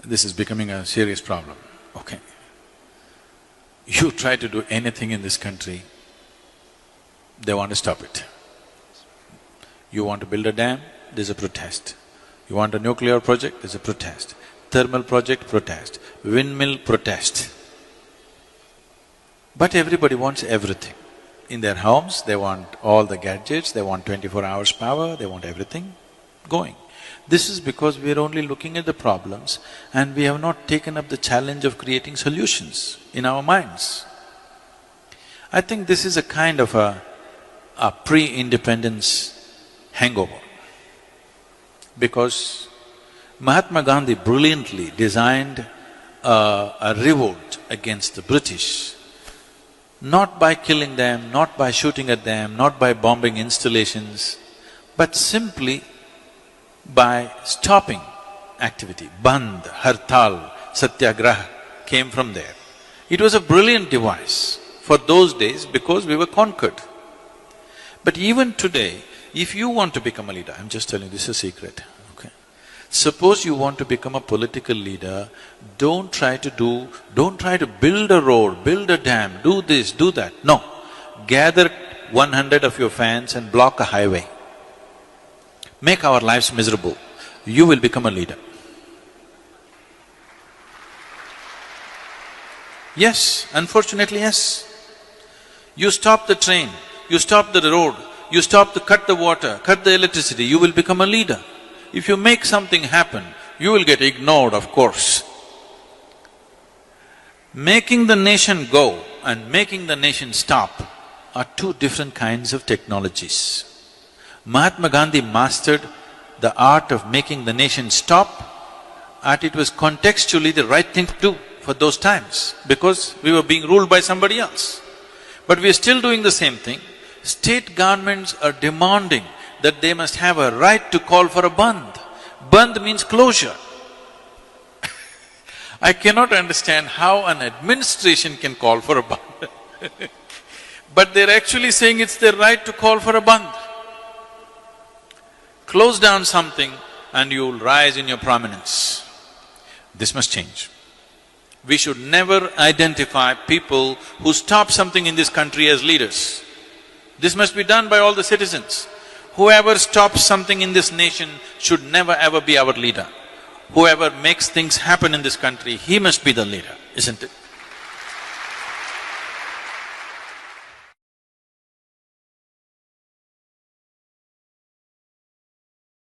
this is becoming a serious problem, okay. You try to do anything in this country, they want to stop it. You want to build a dam, there's a protest. You want a nuclear project, there's a protest. Thermal project, protest. Windmill, protest. But everybody wants everything. In their homes, they want all the gadgets, they want 24 hours power, they want everything going. This is because we are only looking at the problems and we have not taken up the challenge of creating solutions in our minds. I think this is a kind of a pre-independence hangover. Because Mahatma Gandhi brilliantly designed a revolt against the British, not by killing them, not by shooting at them, not by bombing installations, but simply by stopping activity. Bandh, Hartal, Satyagraha came from there. It was a brilliant device for those days because we were conquered. But even today, if you want to become a leader, I'm just telling you, this is a secret, okay? Suppose you want to become a political leader, don't try to build a road, build a dam, do this, do that. No. Gather 100 of your fans and block a highway. Make our lives miserable. You will become a leader. Yes, unfortunately, yes. You stop the train, you stop the road, you cut the water, cut the electricity, you will become a leader. If you make something happen, you will get ignored, of course. Making the nation go and making the nation stop are two different kinds of technologies. Mahatma Gandhi mastered the art of making the nation stop, and it was contextually the right thing to do for those times, because we were being ruled by somebody else. But we are still doing the same thing. State governments are demanding that they must have a right to call for a bandh. Bandh means closure. I cannot understand how an administration can call for a bandh but they're actually saying it's their right to call for a bandh. Close down something and you'll rise in your prominence. This must change. We should never identify people who stop something in this country as leaders. This must be done by all the citizens. Whoever stops something in this nation should never ever be our leader. Whoever makes things happen in this country, he must be the leader, isn't it?